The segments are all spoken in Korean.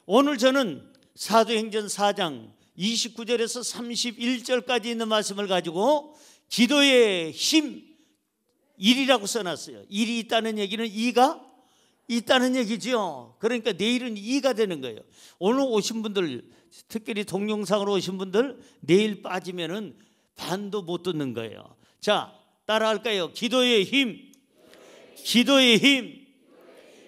오늘 저는 사도행전 4장 29절에서 31절까지 있는 말씀을 가지고 기도의 힘 1이라고 써놨어요. 1이 있다는 얘기는 2가 있다는 얘기죠. 그러니까 내일은 2가 되는 거예요. 오늘 오신 분들, 특별히 동영상으로 오신 분들 내일 빠지면은 반도 못 듣는 거예요. 자, 따라할까요? 기도의 힘, 기도의 힘.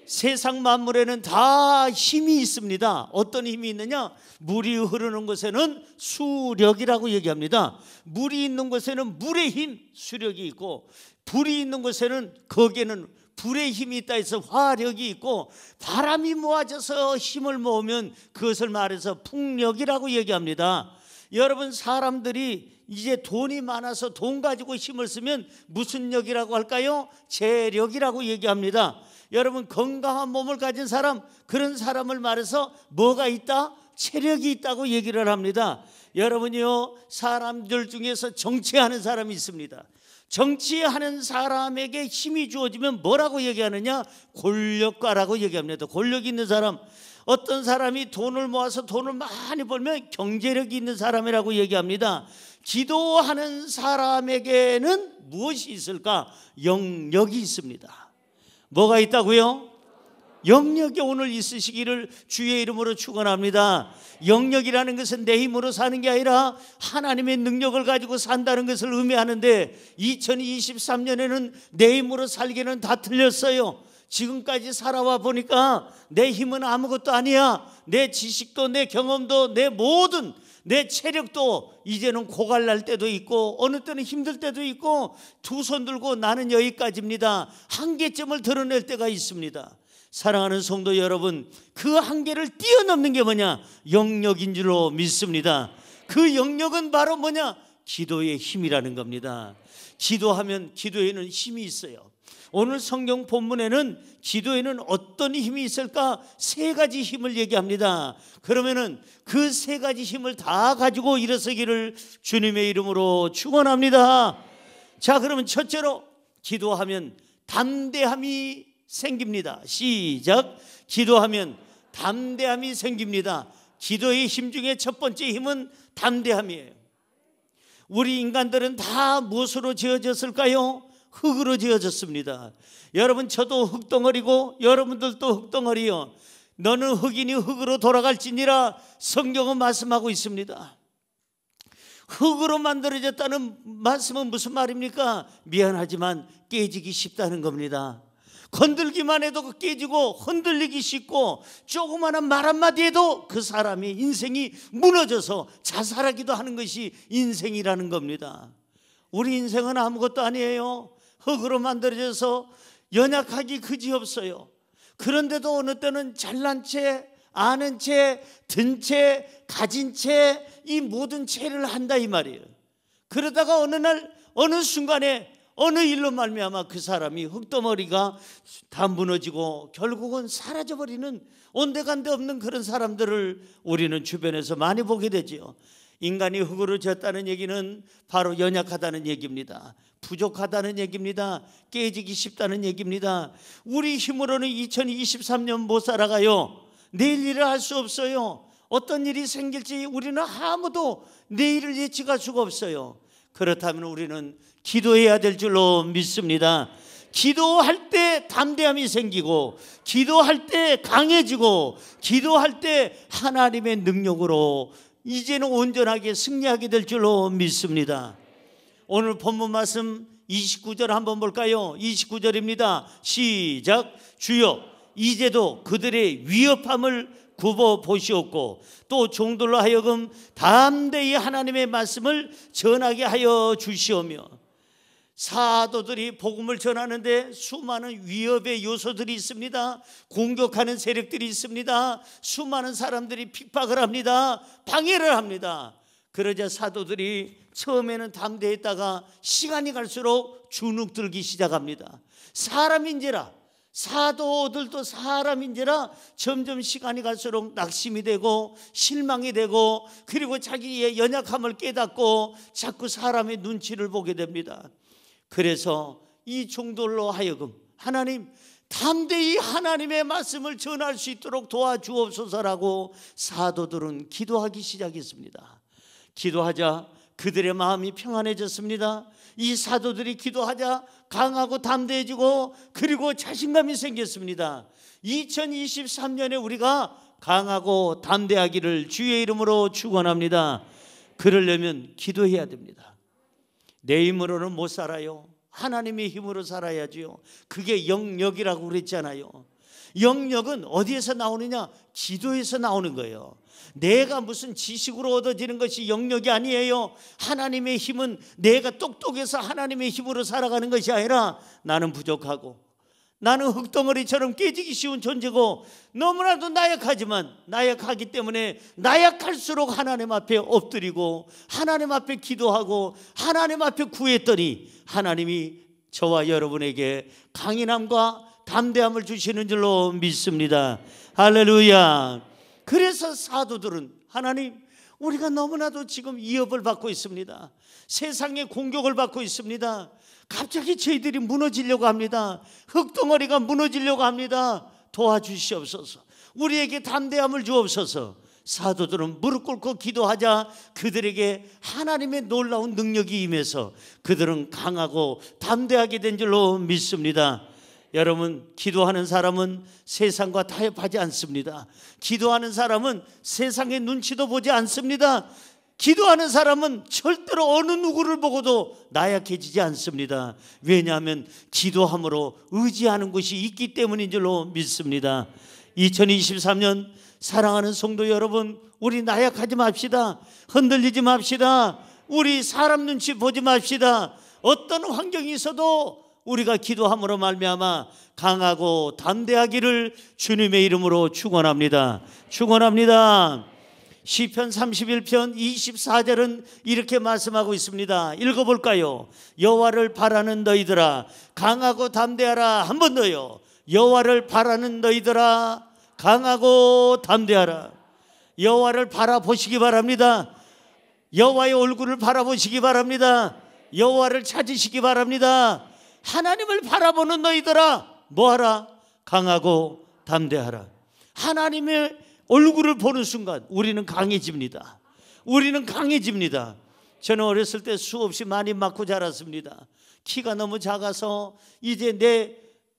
세상 만물에는 다 힘이 있습니다. 어떤 힘이 있느냐? 물이 흐르는 곳에는 수력이라고 얘기합니다. 물이 있는 곳에는 물의 힘, 수력이 있고, 불이 있는 곳에는 거기에는 불의 힘이 있다 해서 화력이 있고, 바람이 모아져서 힘을 모으면 그것을 말해서 풍력이라고 얘기합니다. 여러분, 사람들이 이제 돈이 많아서 돈 가지고 힘을 쓰면 무슨力이라고 할까요? 재력이라고 얘기합니다. 여러분, 건강한 몸을 가진 사람, 그런 사람을 말해서 뭐가 있다? 체력이 있다고 얘기를 합니다. 여러분이요, 사람들 중에서 정치하는 사람이 있습니다. 정치하는 사람에게 힘이 주어지면 뭐라고 얘기하느냐? 권력가라고 얘기합니다. 권력이 있는 사람, 어떤 사람이 돈을 모아서 돈을 많이 벌면 경제력이 있는 사람이라고 얘기합니다. 기도하는 사람에게는 무엇이 있을까? 영력이 있습니다. 뭐가 있다고요? 영력이 오늘 있으시기를 주의 이름으로 축원합니다. 영력이라는 것은 내 힘으로 사는 게 아니라 하나님의 능력을 가지고 산다는 것을 의미하는데, 2023년에는 내 힘으로 살기는 다 틀렸어요. 지금까지 살아와 보니까 내 힘은 아무것도 아니야. 내 지식도 내 경험도 내 모든 내 체력도 이제는 고갈날 때도 있고, 어느 때는 힘들 때도 있고, 두 손 들고 나는 여기까지입니다. 한계점을 드러낼 때가 있습니다. 사랑하는 성도 여러분, 그 한계를 뛰어넘는 게 뭐냐? 영력인 줄로 믿습니다. 그 영력은 바로 뭐냐? 기도의 힘이라는 겁니다. 기도하면 기도에는 힘이 있어요. 오늘 성경 본문에는 기도에는 어떤 힘이 있을까? 세 가지 힘을 얘기합니다. 그러면은 그 세 가지 힘을 다 가지고 일어서기를 주님의 이름으로 축원합니다. 자, 그러면 첫째로 기도하면 담대함이 생깁니다. 시작. 기도하면 담대함이 생깁니다. 기도의 힘 중에 첫 번째 힘은 담대함이에요. 우리 인간들은 다 무엇으로 지어졌을까요? 흙으로 지어졌습니다. 여러분, 저도 흙덩어리고 여러분들도 흙덩어리요. 너는 흙이니 흙으로 돌아갈지니라 성경은 말씀하고 있습니다. 흙으로 만들어졌다는 말씀은 무슨 말입니까? 미안하지만 깨지기 쉽다는 겁니다. 건들기만 해도 깨지고 흔들리기 쉽고, 조그마한 말 한마디에도 그 사람의 인생이 무너져서 자살하기도 하는 것이 인생이라는 겁니다. 우리 인생은 아무것도 아니에요. 흙으로 만들어져서 연약하기 그지없어요. 그런데도 어느 때는 잘난 채, 아는 채, 든 채, 가진 채, 이 모든 채를 한다 이 말이에요. 그러다가 어느 날 어느 순간에 어느 일로 말미암아 그 사람이 흙덩어리가 다 무너지고 결국은 사라져버리는, 온데간데 없는 그런 사람들을 우리는 주변에서 많이 보게 되지요. 인간이 흙으로 졌다는 얘기는 바로 연약하다는 얘기입니다. 부족하다는 얘기입니다. 깨지기 쉽다는 얘기입니다. 우리 힘으로는 2023년 못 살아가요. 내일 일을 할 수 없어요. 어떤 일이 생길지 우리는 아무도 내일을 예측할 수가 없어요. 그렇다면 우리는 기도해야 될 줄로 믿습니다. 기도할 때 담대함이 생기고, 기도할 때 강해지고, 기도할 때 하나님의 능력으로 이제는 온전하게 승리하게 될 줄로 믿습니다. 오늘 본문 말씀 29절 한번 볼까요? 29절입니다. 시작. 주여, 이제도 그들의 위협함을 굽어 보시옵고 또 종들로 하여금 담대히 하나님의 말씀을 전하게 하여 주시오며. 사도들이 복음을 전하는데 수많은 위협의 요소들이 있습니다. 공격하는 세력들이 있습니다. 수많은 사람들이 핍박을 합니다. 방해를 합니다. 그러자 사도들이 처음에는 담대했다가 시간이 갈수록 주눅들기 시작합니다. 사람인지라, 사도들도 사람인지라 점점 시간이 갈수록 낙심이 되고 실망이 되고, 그리고 자기의 연약함을 깨닫고 자꾸 사람의 눈치를 보게 됩니다. 그래서 이 종들로 하여금 하나님 담대히 하나님의 말씀을 전할 수 있도록 도와주옵소서라고 사도들은 기도하기 시작했습니다. 기도하자 그들의 마음이 평안해졌습니다. 이 사도들이 기도하자 강하고 담대해지고 그리고 자신감이 생겼습니다. 2023년에 우리가 강하고 담대하기를 주의 이름으로 축원합니다. 그러려면 기도해야 됩니다. 내 힘으로는 못 살아요. 하나님의 힘으로 살아야지요. 그게 영역이라고 그랬잖아요. 영역은 어디에서 나오느냐? 기도에서 나오는 거예요. 내가 무슨 지식으로 얻어지는 것이 영역이 아니에요. 하나님의 힘은 내가 똑똑해서 하나님의 힘으로 살아가는 것이 아니라 나는 부족하고 나는 흙덩어리처럼 깨지기 쉬운 존재고 너무나도 나약하지만 나약하기 때문에 나약할수록 하나님 앞에 엎드리고 하나님 앞에 기도하고 하나님 앞에 구했더니 하나님이 저와 여러분에게 강인함과 담대함을 주시는 줄로 믿습니다. 할렐루야. 그래서 사도들은 하나님, 우리가 너무나도 지금 위협을 받고 있습니다. 세상의 공격을 받고 있습니다. 갑자기 저희들이 무너지려고 합니다. 흙덩어리가 무너지려고 합니다. 도와주시옵소서. 우리에게 담대함을 주옵소서. 사도들은 무릎 꿇고 기도하자 그들에게 하나님의 놀라운 능력이 임해서 그들은 강하고 담대하게 된 줄로 믿습니다. 여러분, 기도하는 사람은 세상과 타협하지 않습니다. 기도하는 사람은 세상의 눈치도 보지 않습니다. 기도하는 사람은 절대로 어느 누구를 보고도 나약해지지 않습니다. 왜냐하면 기도함으로 의지하는 것이 있기 때문인 줄로 믿습니다. 2023년 사랑하는 성도 여러분, 우리 나약하지 맙시다. 흔들리지 맙시다. 우리 사람 눈치 보지 맙시다. 어떤 환경이 있어도 우리가 기도함으로 말미암아 강하고 담대하기를 주님의 이름으로 축원합니다. 축원합니다. 시편 31편 24절은 이렇게 말씀하고 있습니다. 읽어볼까요? 여호와를 바라는 너희들아 강하고 담대하라. 한 번 더요. 여호와를 바라는 너희들아 강하고 담대하라. 여호와를 바라보시기 바랍니다. 여호와의 얼굴을 바라보시기 바랍니다. 여호와를 찾으시기 바랍니다. 하나님을 바라보는 너희들아 뭐하라? 강하고 담대하라. 하나님의 얼굴을 보는 순간 우리는 강해집니다. 우리는 강해집니다. 저는 어렸을 때 수없이 많이 맞고 자랐습니다. 키가 너무 작아서 이제 내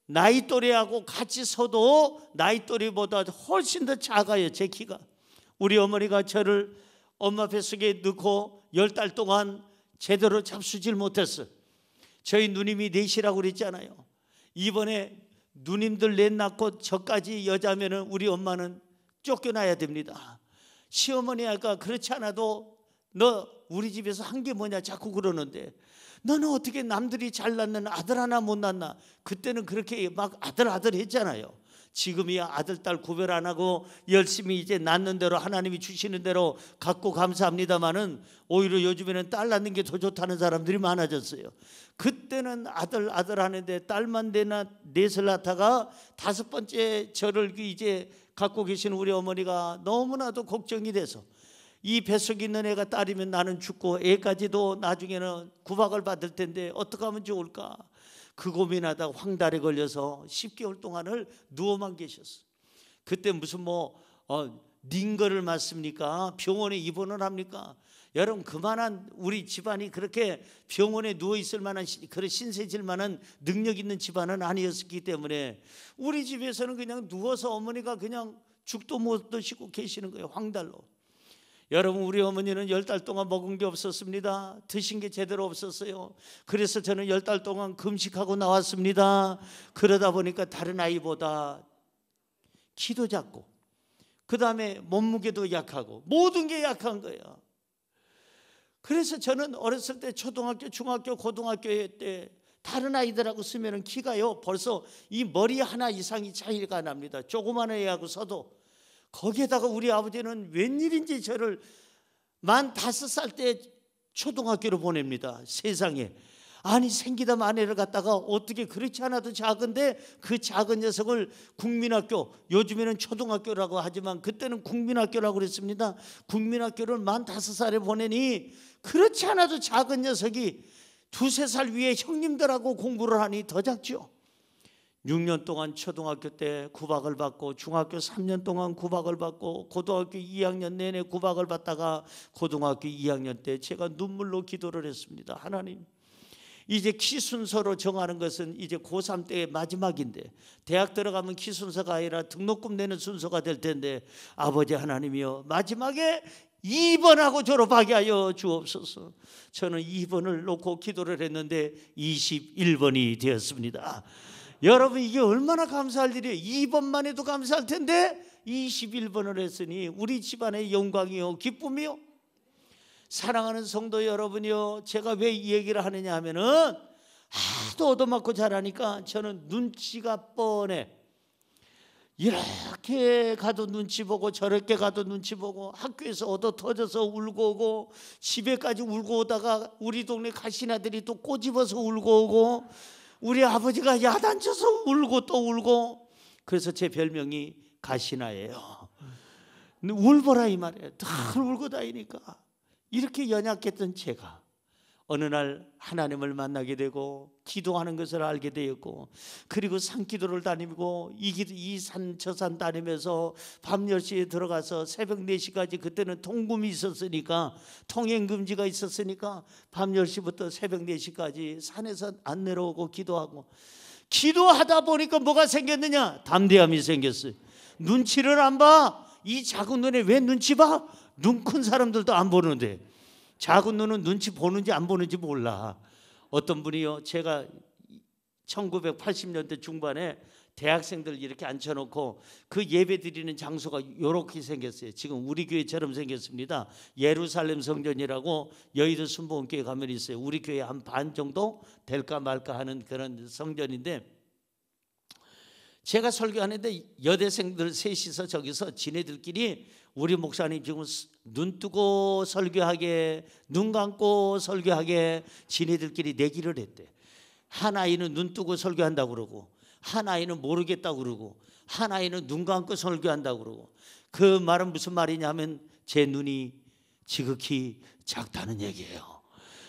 나이 또래하고 같이 서도 나이 또래보다 훨씬 더 작아요. 제 키가. 우리 어머니가 저를 엄마 뱃속에 넣고 10달 동안 제대로 잡수질 못했어요. 저희 누님이 넷이라고 그랬잖아요. 이번에 누님들 넷 낳고 저까지 여자면은 우리 엄마는 쫓겨나야 됩니다. 시어머니가 그렇지 않아도 너 우리 집에서 한 게 뭐냐 자꾸 그러는데 너는 어떻게 남들이 잘 낳는 아들 하나 못 낳나? 그때는 그렇게 막 아들 했잖아요. 지금이야 아들 딸 구별 안 하고 열심히 이제 낳는 대로 하나님이 주시는 대로 갖고 감사합니다마는 오히려 요즘에는 딸 낳는 게 더 좋다는 사람들이 많아졌어요. 그때는 아들 하는데 딸만 넷을 낳다가 5번째 저를 이제 갖고 계신 우리 어머니가 너무나도 걱정이 돼서 이 뱃속에 있는 애가 딸이면 나는 죽고 애까지도 나중에는 구박을 받을 텐데 어떻게 하면 좋을까? 그 고민하다가 황달에 걸려서 10개월 동안을 누워만 계셨어요. 그때 무슨 링거를 맞습니까? 병원에 입원을 합니까? 여러분, 그만한 우리 집안이 그렇게 병원에 누워 있을 만한 그런 신세질 만한 능력 있는 집안은 아니었기 때문에 우리 집에서는 그냥 누워서 어머니가 그냥 죽도 못 드시고 계시는 거예요. 황달로. 여러분, 우리 어머니는 10달 동안 먹은 게 없었습니다. 드신 게 제대로 없었어요. 그래서 저는 10달 동안 금식하고 나왔습니다. 그러다 보니까 다른 아이보다 키도 작고 그 다음에 몸무게도 약하고 모든 게 약한 거예요. 그래서 저는 어렸을 때 초등학교, 중학교, 고등학교 때 다른 아이들하고 쓰면 키가요 벌써 이 머리 하나 이상이 차이가 납니다. 조그만 애하고 서도. 거기에다가 우리 아버지는 웬일인지 저를 만 5살 때 초등학교로 보냅니다. 세상에. 아니, 생기다 만애를 갖다가 어떻게 그렇지 않아도 작은데 그 작은 녀석을 국민학교, 요즘에는 초등학교라고 하지만 그때는 국민학교라고 그랬습니다. 국민학교를 만 5살에 보내니 그렇지 않아도 작은 녀석이 2-3살 위에 형님들하고 공부를 하니 더 작죠. 6년 동안 초등학교 때 구박을 받고, 중학교 3년 동안 구박을 받고, 고등학교 2학년 내내 구박을 받다가 고등학교 2학년 때 제가 눈물로 기도를 했습니다. 하나님, 이제 키 순서로 정하는 것은 이제 고3 때의 마지막인데, 대학 들어가면 키 순서가 아니라 등록금 내는 순서가 될 텐데, 아버지 하나님이여, 마지막에 2번하고 졸업하게 하여 주옵소서. 저는 2번을 놓고 기도를 했는데 21번이 되었습니다. 여러분, 이게 얼마나 감사할 일이에요. 2번만 해도 감사할 텐데 21번을 했으니 우리 집안의 영광이요 기쁨이요. 사랑하는 성도 여러분이요, 제가 왜 이 얘기를 하느냐 하면은 하도 얻어맞고 자라니까 저는 눈치가 뻔해. 이렇게 가도 눈치 보고 저렇게 가도 눈치 보고, 학교에서 얻어 터져서 울고 오고, 집에까지 울고 오다가 우리 동네 가시나들이 또 꼬집어서 울고 오고, 우리 아버지가 야단쳐서 울고 또 울고. 그래서 제 별명이 가시나예요. 울보라 이 말이에요. 늘 울고 다니니까. 이렇게 연약했던 제가 어느 날 하나님을 만나게 되고 기도하는 것을 알게 되었고, 그리고 산기도를 다니고 이 산 저 산 다니면서 밤 10시에 들어가서 새벽 4시까지, 그때는 통금이 있었으니까, 통행금지가 있었으니까 밤 10시부터 새벽 4시까지 산에서 안 내려오고 기도하고, 기도하다 보니까 뭐가 생겼느냐? 담대함이 생겼어요. 눈치를 안 봐. 이 작은 눈에 왜 눈치 봐? 눈 큰 사람들도 안 보는데. 작은 눈은 눈치 보는지 안 보는지 몰라. 어떤 분이요, 제가 1980년대 중반에 대학생들 이렇게 앉혀놓고 그 예배 드리는 장소가 이렇게 생겼어요. 지금 우리 교회처럼 생겼습니다. 예루살렘 성전이라고 여의도 순복음교회 가면 있어요. 우리 교회 한 반 정도 될까 말까 하는 그런 성전인데, 제가 설교하는데 여대생들 셋이서 저기서 지네들끼리 우리 목사님 지금 눈 뜨고 설교하게, 눈 감고 설교하게 지네들끼리 내기를 했대. 한 아이는 눈 뜨고 설교한다고 그러고, 한 아이는 모르겠다고 그러고, 한 아이는 눈 감고 설교한다고 그러고. 그 말은 무슨 말이냐 하면 제 눈이 지극히 작다는 얘기예요.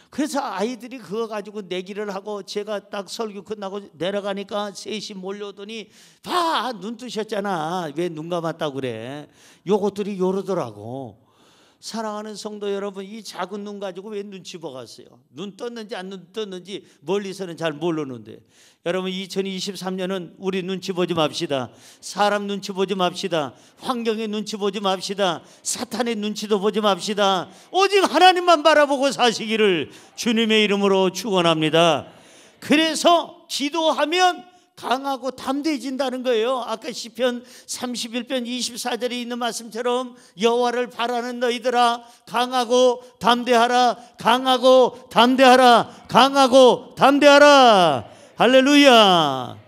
그래서 아이들이 그거 가지고 내기를 하고, 제가 딱 설교 끝나고 내려가니까 셋이 몰려오더니, 봐, 눈 뜨셨잖아, 왜 눈 감았다고 그래. 요것들이 요러더라고. 사랑하는 성도 여러분, 이 작은 눈 가지고 왜 눈치 보겠어요? 눈 떴는지 안 떴는지 멀리서는 잘 모르는데. 여러분, 2023년은 우리 눈치 보지 맙시다. 사람 눈치 보지 맙시다. 환경의 눈치 보지 맙시다. 사탄의 눈치도 보지 맙시다. 오직 하나님만 바라보고 사시기를 주님의 이름으로 축원합니다. 그래서 기도하면 강하고 담대해진다는 거예요. 아까 시편 31편 24절에 있는 말씀처럼, 여호와를 바라는 너희들아 강하고 담대하라, 강하고 담대하라, 강하고 담대하라. 할렐루야.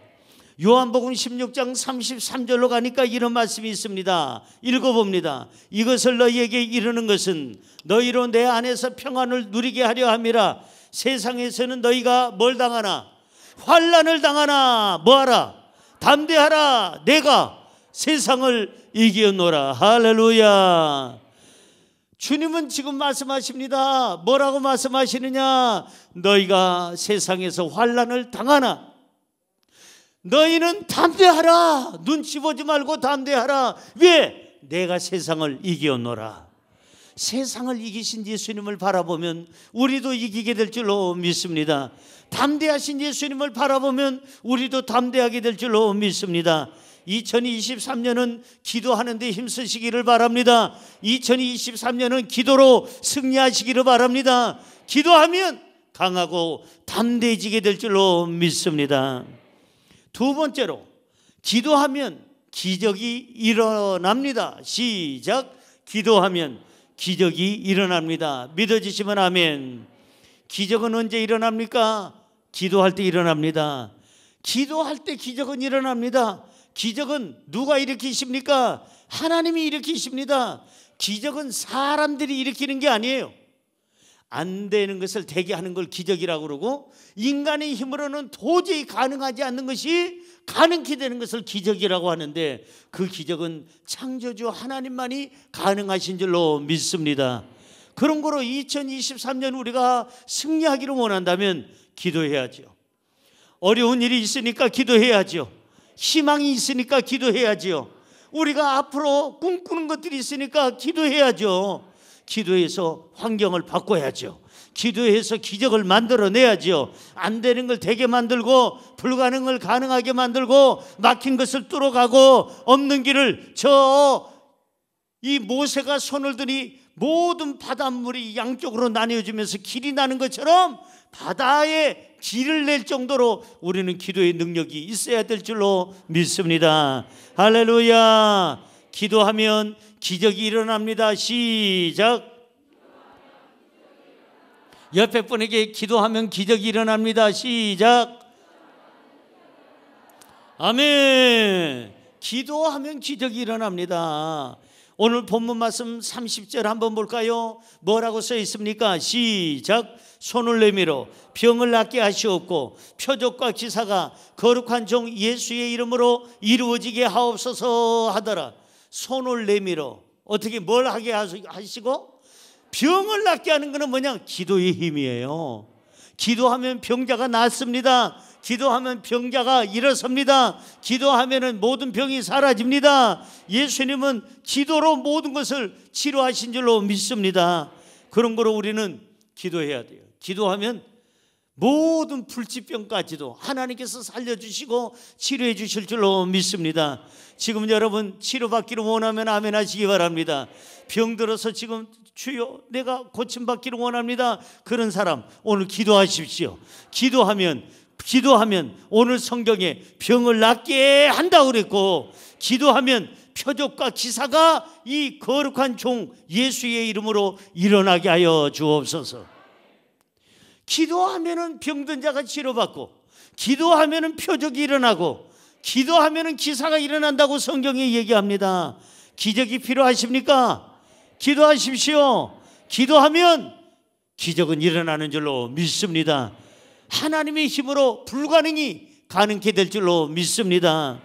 요한복음 16장 33절로 가니까 이런 말씀이 있습니다. 읽어봅니다. 이것을 너희에게 이르는 것은 너희로 내 안에서 평안을 누리게 하려 함이라. 세상에서는 너희가 뭘 당하나? 환난을 당하나 뭐하라? 담대하라. 내가 세상을 이기었노라. 할렐루야. 주님은 지금 말씀하십니다. 뭐라고 말씀하시느냐? 너희가 세상에서 환난을 당하나 너희는 담대하라. 눈치 보지 말고 담대하라. 왜? 내가 세상을 이기었노라. 세상을 이기신 예수님을 바라보면 우리도 이기게 될 줄로 믿습니다. 담대하신 예수님을 바라보면 우리도 담대하게 될 줄로 믿습니다. 2023년은 기도하는 데 힘쓰시기를 바랍니다. 2023년은 기도로 승리하시기를 바랍니다. 기도하면 강하고 담대해지게 될 줄로 믿습니다. 두 번째로, 기도하면 기적이 일어납니다. 시작. 기도하면 기적이 일어납니다. 믿어지시면 아멘. 기적은 언제 일어납니까? 기도할 때 일어납니다. 기도할 때 기적은 일어납니다. 기적은 누가 일으키십니까? 하나님이 일으키십니다. 기적은 사람들이 일으키는 게 아니에요. 안 되는 것을 되게 하는 걸 기적이라고 그러고, 인간의 힘으로는 도저히 가능하지 않는 것이 가능케 되는 것을 기적이라고 하는데, 그 기적은 창조주 하나님만이 가능하신 줄로 믿습니다. 그런 거로 2023년 우리가 승리하기를 원한다면 기도해야죠. 어려운 일이 있으니까 기도해야죠. 희망이 있으니까 기도해야지요. 우리가 앞으로 꿈꾸는 것들이 있으니까 기도해야죠. 기도해서 환경을 바꿔야죠. 기도해서 기적을 만들어내야죠. 안 되는 걸 되게 만들고 불가능을 가능하게 만들고 막힌 것을 뚫어가고 없는 길을 이 모세가 손을 드니 모든 바닷물이 양쪽으로 나뉘어지면서 길이 나는 것처럼 바다에 길을 낼 정도로 우리는 기도의 능력이 있어야 될 줄로 믿습니다. 할렐루야. 기도하면 기적이 일어납니다. 시작. 옆에 분에게 기도하면 기적이 일어납니다. 시작. 아멘. 기도하면 기적이 일어납니다. 오늘 본문 말씀 30절 한번 볼까요? 뭐라고 써 있습니까? 시작. 손을 내밀어 병을 낫게 하시옵고 표적과 기사가 거룩한 종 예수의 이름으로 이루어지게 하옵소서 하더라. 손을 내밀어 어떻게 뭘 하게 하시고 병을 낫게 하는 것은 뭐냐? 기도의 힘이에요. 기도하면 병자가 낫습니다. 기도하면 병자가 일어섭니다. 기도하면 모든 병이 사라집니다. 예수님은 기도로 모든 것을 치료하신 줄로 믿습니다. 그런 거로 우리는 기도해야 돼요. 기도하면 모든 불치병까지도 하나님께서 살려주시고 치료해 주실 줄로 믿습니다. 지금 여러분 치료받기를 원하면 아멘 하시기 바랍니다. 병들어서 지금 주여 내가 고침받기를 원합니다. 그런 사람 오늘 기도하십시오. 기도하면 오늘 성경에 병을 낫게 한다고 그랬고 기도하면 표적과 기사가 이 거룩한 종 예수의 이름으로 일어나게 하여 주옵소서. 기도하면은 병든 자가 치료받고 기도하면은 표적이 일어나고 기도하면은 기사가 일어난다고 성경이 얘기합니다. 기적이 필요하십니까? 기도하십시오. 기도하면 기적은 일어나는 줄로 믿습니다. 하나님의 힘으로 불가능이 가능케 될 줄로 믿습니다.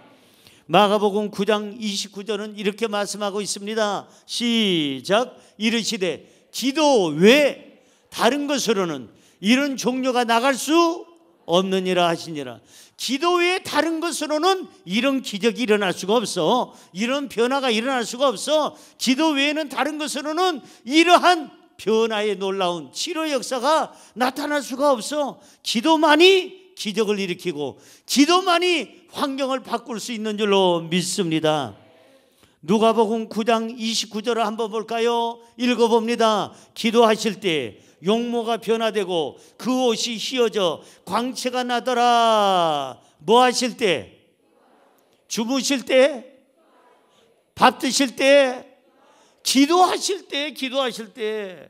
마가복음 9장 29절은 이렇게 말씀하고 있습니다. 시작. 이르시되 기도 외 다른 것으로는 이런 종료가 나갈 수 없느니라 하시니라. 기도 외에 다른 것으로는 이런 기적이 일어날 수가 없어. 이런 변화가 일어날 수가 없어. 기도 외에는 다른 것으로는 이러한 변화의 놀라운 치료 역사가 나타날 수가 없어. 기도만이 기적을 일으키고 기도만이 환경을 바꿀 수 있는 줄로 믿습니다. 누가복음 9장 29절을 한번 볼까요? 읽어봅니다. 기도하실 때 용모가 변화되고 그 옷이 휘어져 광채가 나더라. 뭐 하실 때? 주무실 때? 밥 드실 때? 기도하실 때?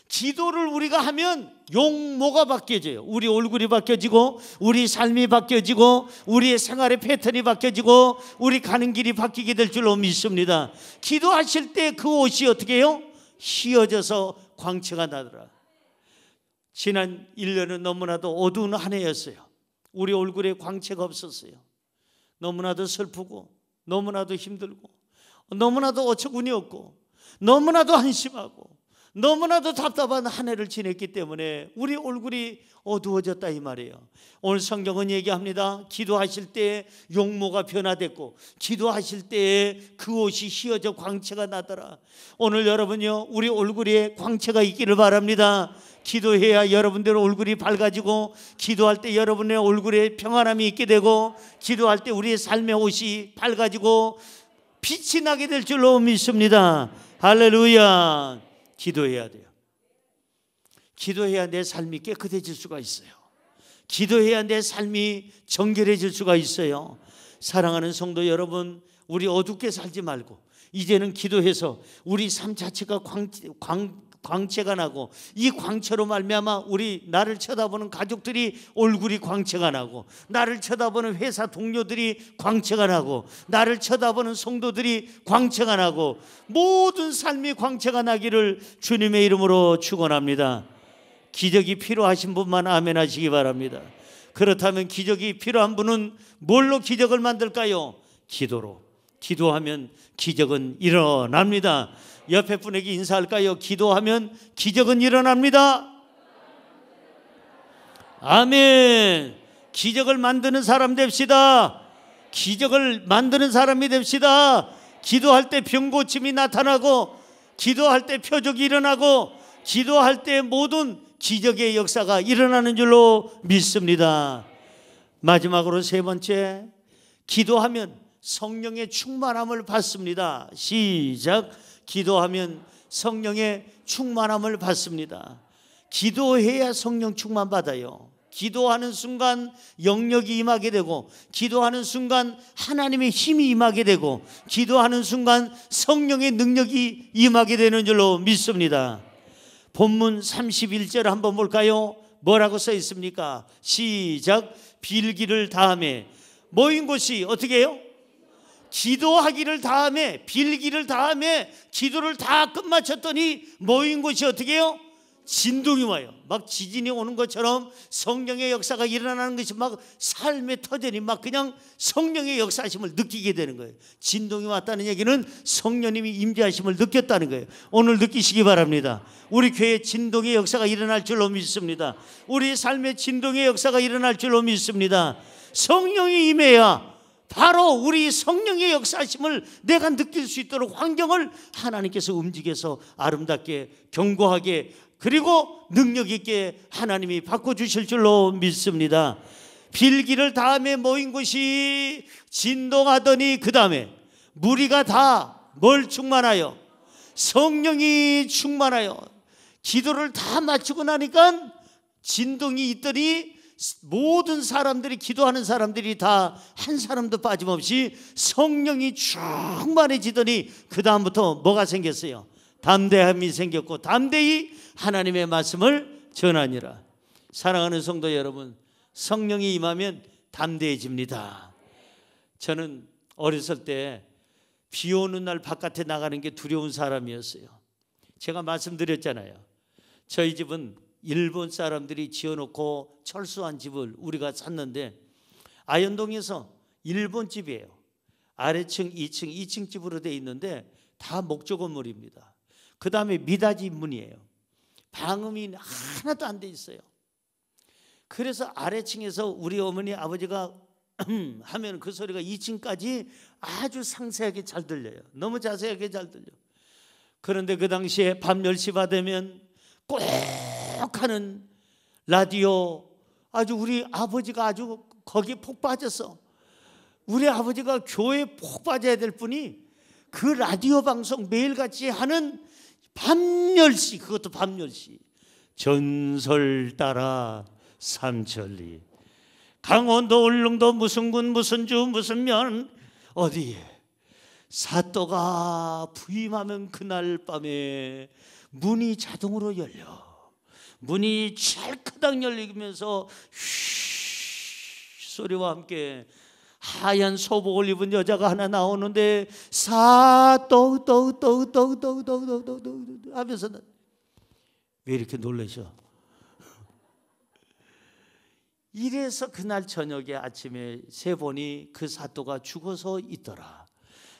기도를 우리가 하면 용모가 바뀌어져요. 우리 얼굴이 바뀌어지고 우리 삶이 바뀌어지고 우리의 생활의 패턴이 바뀌어지고 우리 가는 길이 바뀌게 될 줄로 믿습니다. 기도하실 때 그 옷이 어떻게 해요? 휘어져서 광채가 나더라. 지난 1년은 너무나도 어두운 한 해였어요. 우리 얼굴에 광채가 없었어요. 너무나도 슬프고 너무나도 힘들고 너무나도 어처구니 없고 너무나도 한심하고 너무나도 답답한 한 해를 지냈기 때문에 우리 얼굴이 어두워졌다 이 말이에요. 오늘 성경은 얘기합니다. 기도하실 때 용모가 변화됐고 기도하실 때 그 옷이 휘어져 광채가 나더라. 오늘 여러분요 우리 얼굴에 광채가 있기를 바랍니다. 기도해야 여러분들 얼굴이 밝아지고 기도할 때 여러분의 얼굴에 평안함이 있게 되고 기도할 때 우리의 삶의 옷이 밝아지고 빛이 나게 될 줄로 믿습니다. 할렐루야. 기도해야 돼요. 기도해야 내 삶이 깨끗해질 수가 있어요. 기도해야 내 삶이 정결해질 수가 있어요. 사랑하는 성도 여러분, 우리 어둡게 살지 말고 이제는 기도해서 우리 삶 자체가 광채가 나고 이 광채로 말미암아 우리 나를 쳐다보는 가족들이 얼굴이 광채가 나고 나를 쳐다보는 회사 동료들이 광채가 나고 나를 쳐다보는 성도들이 광채가 나고 모든 삶이 광채가 나기를 주님의 이름으로 축원합니다. 기적이 필요하신 분만 아멘 하시기 바랍니다. 그렇다면 기적이 필요한 분은 뭘로 기적을 만들까요? 기도로. 기도하면 기적은 일어납니다. 옆에 분에게 인사할까요? 기도하면 기적은 일어납니다. 아멘. 기적을 만드는 사람 됩시다. 기적을 만드는 사람이 됩시다. 기도할 때 병고침이 나타나고, 기도할 때 표적이 일어나고, 기도할 때 모든 기적의 역사가 일어나는 줄로 믿습니다. 마지막으로 세 번째, 기도하면 성령의 충만함을 받습니다. 시작. 기도하면 성령의 충만함을 받습니다. 기도해야 성령 충만 받아요. 기도하는 순간 영역이 임하게 되고, 기도하는 순간 하나님의 힘이 임하게 되고, 기도하는 순간 성령의 능력이 임하게 되는 줄로 믿습니다. 본문 31절 한번 볼까요? 뭐라고 써 있습니까? 시작. 빌기를 다하매. 모인 곳이 어떻게 해요? 기도하기를 다하매, 빌기를 다하매, 기도를 다 끝마쳤더니 모인 곳이 어떻게 해요? 진동이 와요. 막 지진이 오는 것처럼 성령의 역사가 일어나는 것이 막 삶의 터전이 막 그냥 성령의 역사하심을 느끼게 되는 거예요. 진동이 왔다는 얘기는 성령님이 임재하심을 느꼈다는 거예요. 오늘 느끼시기 바랍니다. 우리 교회에 진동의 역사가 일어날 줄로 믿습니다. 우리 삶의 진동의 역사가 일어날 줄로 믿습니다. 성령이 임해야 바로 우리 성령의 역사하심을 내가 느낄 수 있도록 환경을 하나님께서 움직여서 아름답게, 견고하게, 그리고 능력 있게 하나님이 바꿔주실 줄로 믿습니다. 빌기를 다음에 모인 곳이 진동하더니 그 다음에 무리가 다 뭘 충만하여? 성령이 충만하여. 기도를 다 마치고 나니까 진동이 있더니 모든 사람들이, 기도하는 사람들이 다 한 사람도 빠짐없이 성령이 충만해지더니 그 다음부터 뭐가 생겼어요? 담대함이 생겼고, 담대히 하나님의 말씀을 전하니라. 사랑하는 성도 여러분, 성령이 임하면 담대해집니다. 저는 어렸을 때 비 오는 날 바깥에 나가는 게 두려운 사람이었어요. 제가 말씀드렸잖아요. 저희 집은 일본 사람들이 지어놓고 철수한 집을 우리가 샀는데, 아현동에서 일본 집이에요. 아래층 2층 집으로 되어 있는데 다 목조 건물입니다. 그 다음에 미닫이 문이에요. 방음이 하나도 안 돼 있어요. 그래서 아래층에서 우리 어머니 아버지가 하면 그 소리가 2층까지 아주 상세하게 잘 들려요. 너무 자세하게 잘 들려. 그런데 그 당시에 밤 10시가 되면 꼭 하는 라디오, 아주 우리 아버지가 아주 거기에 푹 빠졌어. 우리 아버지가 교회에 푹 빠져야 될 분이 그 라디오 방송 매일같이 하는 밤 10시, 그것도 밤 10시. 전설 따라 삼천리, 강원도 울릉도 무슨 군 무슨 주 무슨 면 어디에 사또가 부임하면 그날 밤에 문이 자동으로 열려. 문이 찰크당 열리면서 소리와 함께 하얀 소복을 입은 여자가 하나 나오는데 사또 하면서 왜 이렇게 놀라셔? 이래서 그날 저녁에 아침에 세 보니 그 사또가 죽어서 있더라.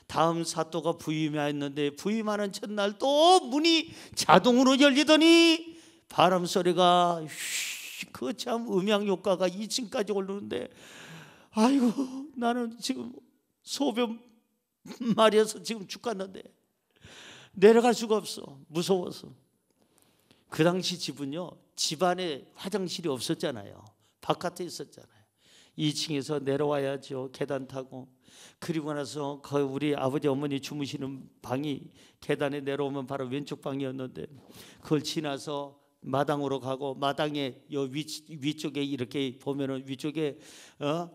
다음 사또가 부임했는데 부임하는 첫날 또 문이 자동으로 열리더니 바람 소리가 그 참 음향 효과가 2층까지 오르는데, 아이고 나는 지금 소변 마려서 지금 죽겠는데 내려갈 수가 없어. 무서워서. 그 당시 집은요, 집안에 화장실이 없었잖아요. 바깥에 있었잖아요. 2층에서 내려와야죠. 계단 타고. 그리고 나서 우리 아버지 어머니 주무시는 방이 계단에 내려오면 바로 왼쪽 방이었는데, 그걸 지나서 마당으로 가고, 마당에 요 위쪽에 이렇게 보면은 위쪽에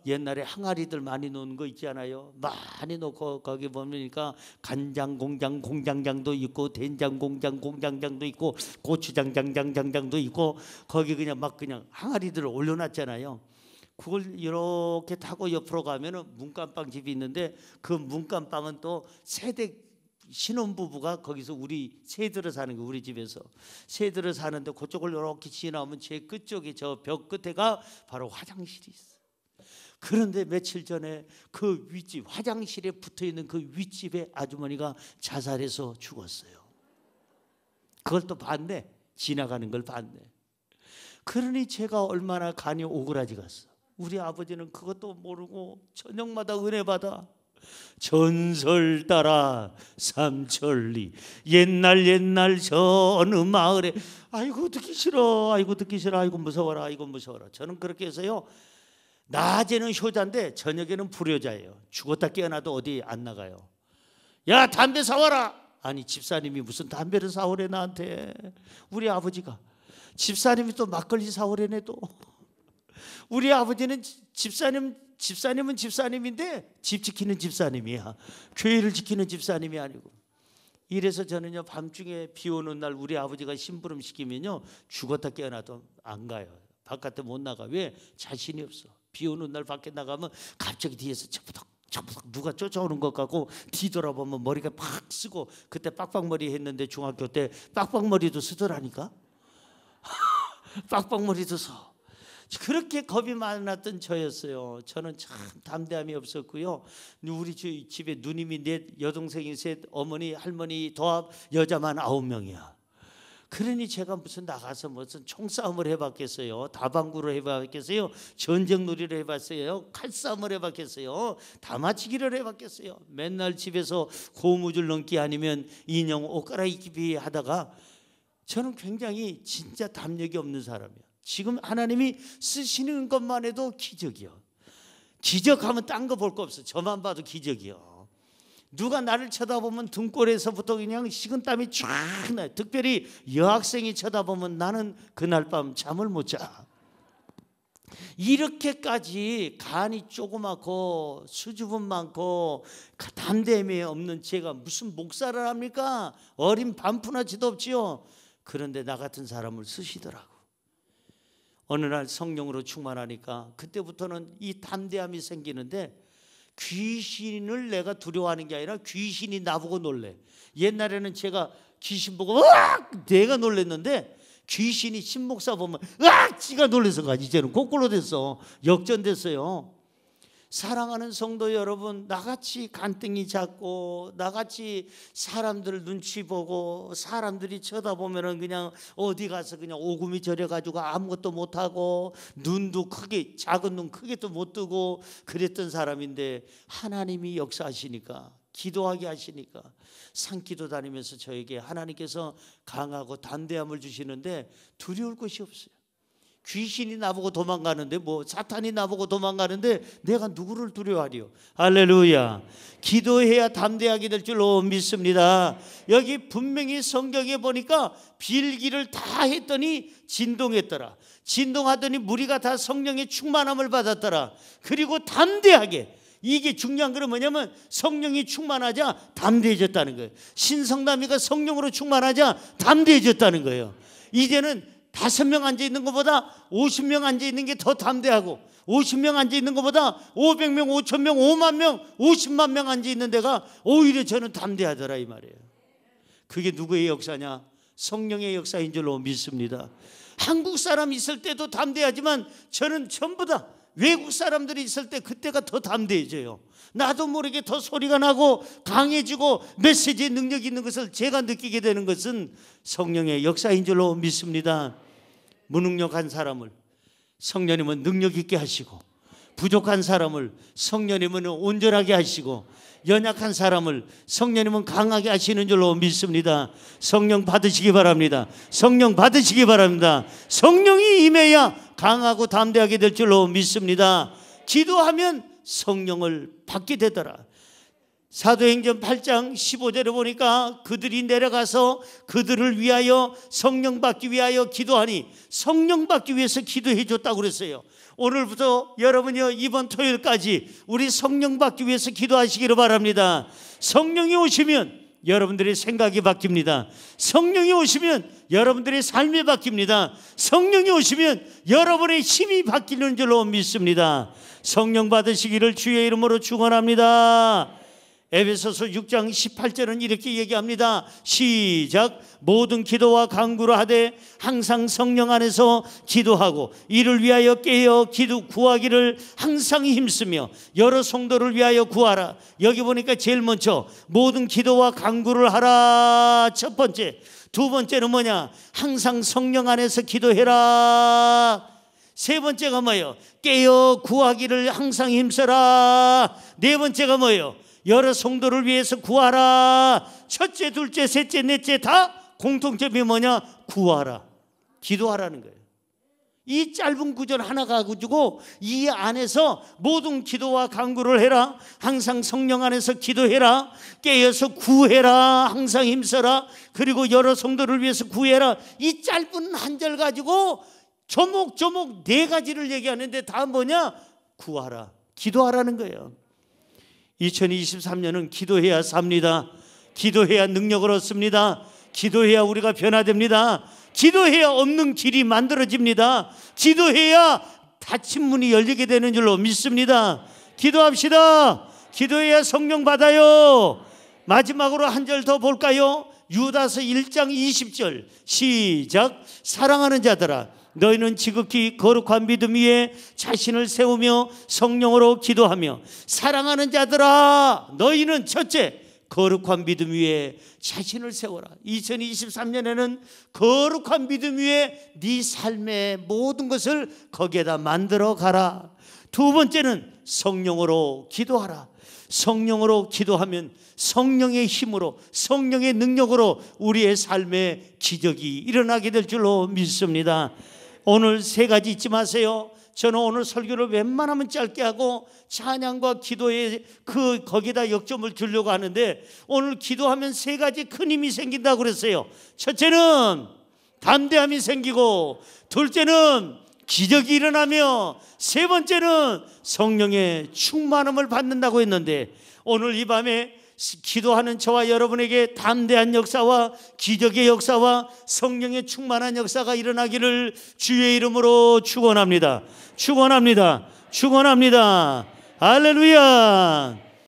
옛날에 항아리들 많이 놓은 거 있잖아요. 많이 놓고 거기 보니까 간장 공장 공장장도 있고, 된장 공장 공장장도 있고, 고추장 장장장장도 있고, 거기 그냥 막 그냥 항아리들을 올려놨잖아요. 그걸 이렇게 타고 옆으로 가면은 문간방 집이 있는데, 그 문간방은 또 세대 신혼부부가 거기서 우리 새들어 사는 거, 우리 집에서 새들어 사는데 그쪽을 이렇게 지나오면 제 끝쪽에 저 벽 끝에가 바로 화장실이 있어. 그런데 며칠 전에 그 윗집, 화장실에 붙어 있는 그 윗집의 아주머니가 자살해서 죽었어요. 그걸 또 봤네. 지나가는 걸 봤네. 그러니 제가 얼마나 간이 오그라지 갔어. 우리 아버지는 그것도 모르고 저녁마다 은혜 받아 전설 따라 삼천리 옛날 저 어느 마을에 아이고 듣기 싫어 아이고 듣기 싫어 아이고 무서워라 아이고 무서워라. 저는 그렇게 해서요 낮에는 효자인데 저녁에는 불효자예요. 죽었다 깨어나도 어디 안 나가요. 야 담배 사와라. 아니 집사님이 무슨 담배를 사오래 나한테. 우리 아버지가 집사님이 또 막걸리 사오래네 또. 우리 아버지는 집사님은 집사님인데 집 지키는 집사님이야. 교회를 지키는 집사님이 아니고. 이래서 저는요 밤중에 비 오는 날 우리 아버지가 심부름 시키면요 죽었다 깨어나도 안 가요. 바깥에 못 나가. 왜? 자신이 없어. 비 오는 날 밖에 나가면 갑자기 뒤에서 저부덕 누가 쫓아오는 것 같고 뒤돌아보면 머리가 팍 쓰고. 그때 빡빡머리 했는데 중학교 때 빡빡머리도 쓰더라니까. 빡빡머리도 써. 그렇게 겁이 많았던 저였어요. 저는 참 담대함이 없었고요. 우리 집에 누님이 넷, 여동생이 셋, 어머니, 할머니 더합 여자만 9명이야. 그러니 제가 무슨 나가서 무슨 총싸움을 해봤겠어요. 다방구를 해봤겠어요. 전쟁놀이를 해봤어요. 칼싸움을 해봤겠어요. 다마치기를 해봤겠어요. 맨날 집에서 고무줄 넘기 아니면 인형 옷 갈아입기 하다가 저는 굉장히 진짜 담력이 없는 사람이에요. 지금 하나님이 쓰시는 것만 해도 기적이요. 기적하면 딴 거 볼 거 없어. 저만 봐도 기적이요. 누가 나를 쳐다보면 등골에서부터 그냥 식은땀이 쫙 나요. 특별히 여학생이 쳐다보면 나는 그날 밤 잠을 못 자. 이렇게까지 간이 조그맣고 수줍음 많고 담대함이 없는 제가 무슨 목사를 합니까? 어린 반푼아치도 없지요. 그런데 나 같은 사람을 쓰시더라고. 어느 날 성령으로 충만하니까 그때부터는 이 담대함이 생기는데 귀신을 내가 두려워하는 게 아니라 귀신이 나보고 놀래. 옛날에는 제가 귀신 보고 으악! 내가 놀랬는데 귀신이 신목사 보면 으악! 지가 놀라서가 이제는 거꾸로 됐어. 역전됐어요. 사랑하는 성도 여러분, 나같이 간땡이 잡고 나같이 사람들 눈치 보고 사람들이 쳐다보면은 그냥 어디 가서 그냥 오금이 저려가지고 아무것도 못하고 눈도 크게 작은 눈 크게 또 못 뜨고 그랬던 사람인데 하나님이 역사하시니까 기도하게 하시니까 산기도 다니면서 저에게 하나님께서 강하고 담대함을 주시는데 두려울 것이 없어요. 귀신이 나보고 도망가는데 뭐 사탄이 나보고 도망가는데 내가 누구를 두려워하리요. 할렐루야. 기도해야 담대하게 될 줄로 믿습니다. 여기 분명히 성경에 보니까 빌기를 다 했더니 진동했더라. 진동하더니 무리가 다 성령의 충만함을 받았더라. 그리고 담대하게. 이게 중요한 건 뭐냐면 성령이 충만하자 담대해졌다는 거예요. 신성남이가 성령으로 충만하자 담대해졌다는 거예요. 이제는 5명 앉아있는 것보다 50명 앉아있는 게 더 담대하고 50명 앉아있는 것보다 500명, 5,000명, 5만 명, 50만 명 앉아있는 데가 오히려 저는 담대하더라 이 말이에요. 그게 누구의 역사냐? 성령의 역사인 줄로 믿습니다. 한국 사람 있을 때도 담대하지만 저는 전부 다 외국 사람들이 있을 때 그때가 더 담대해져요. 나도 모르게 더 소리가 나고 강해지고 메시지의 능력이 있는 것을 제가 느끼게 되는 것은 성령의 역사인 줄로 믿습니다. 무능력한 사람을 성령님은 능력 있게 하시고 부족한 사람을 성령님은 온전하게 하시고 연약한 사람을 성령님은 강하게 하시는 줄로 믿습니다. 성령 받으시기 바랍니다. 성령 받으시기 바랍니다. 성령이 임해야 강하고 담대하게 될 줄로 믿습니다. 기도하면 성령을 받게 되더라. 사도행전 8장 15절에 보니까 그들이 내려가서 그들을 위하여 성령 받기 위하여 기도하니 성령 받기 위해서 기도해 줬다고 그랬어요. 오늘부터 여러분이요 이번 토요일까지 우리 성령 받기 위해서 기도하시기를 바랍니다. 성령이 오시면 여러분들의 생각이 바뀝니다. 성령이 오시면 여러분들의 삶이 바뀝니다. 성령이 오시면 여러분의 힘이 바뀌는 줄로 믿습니다. 성령 받으시기를 주의 이름으로 축원합니다. 에베소서 6장 18절은 이렇게 얘기합니다. 시작. 모든 기도와 간구를 하되 항상 성령 안에서 기도하고 이를 위하여 깨어 구하기를 항상 힘쓰며 여러 성도를 위하여 구하라. 여기 보니까 제일 먼저 모든 기도와 간구를 하라. 첫 번째. 두 번째는 뭐냐? 항상 성령 안에서 기도해라. 세 번째가 뭐예요? 깨어 구하기를 항상 힘써라. 네 번째가 뭐예요? 여러 성도를 위해서 구하라. 첫째, 둘째, 셋째, 넷째 다 공통점이 뭐냐? 구하라. 기도하라는 거예요. 이 짧은 구절 하나 가지고 이 안에서 모든 기도와 간구를 해라. 항상 성령 안에서 기도해라. 깨어서 구해라. 항상 힘써라. 그리고 여러 성도를 위해서 구해라. 이 짧은 한 절 가지고 조목조목 네 가지를 얘기하는데 다 뭐냐? 구하라. 기도하라는 거예요. 2023년은 기도해야 삽니다. 기도해야 능력을 얻습니다. 기도해야 우리가 변화됩니다. 기도해야 없는 길이 만들어집니다. 기도해야 닫힌 문이 열리게 되는 줄로 믿습니다. 기도합시다. 기도해야 성령 받아요. 마지막으로 한 절 더 볼까요? 유다서 1장 20절 시작. 사랑하는 자들아, 너희는 지극히 거룩한 믿음 위에 자신을 세우며 성령으로 기도하며. 사랑하는 자들아, 너희는 첫째, 거룩한 믿음 위에 자신을 세워라. 2023년에는 거룩한 믿음 위에 네 삶의 모든 것을 거기에다 만들어 가라. 두 번째는 성령으로 기도하라. 성령으로 기도하면 성령의 힘으로, 성령의 능력으로 우리의 삶에 기적이 일어나게 될 줄로 믿습니다. 오늘 세 가지 잊지 마세요. 저는 오늘 설교를 웬만하면 짧게 하고 찬양과 기도에 거기다 역점을 두려고 하는데, 오늘 기도하면 세 가지 큰 힘이 생긴다고 그랬어요. 첫째는 담대함이 생기고, 둘째는 기적이 일어나며, 세 번째는 성령의 충만함을 받는다고 했는데, 오늘 이 밤에 기도하는 저와 여러분에게 담대한 역사와 기적의 역사와 성령의 충만한 역사가 일어나기를 주의 이름으로 축원합니다. 축원합니다. 축원합니다. 할렐루야.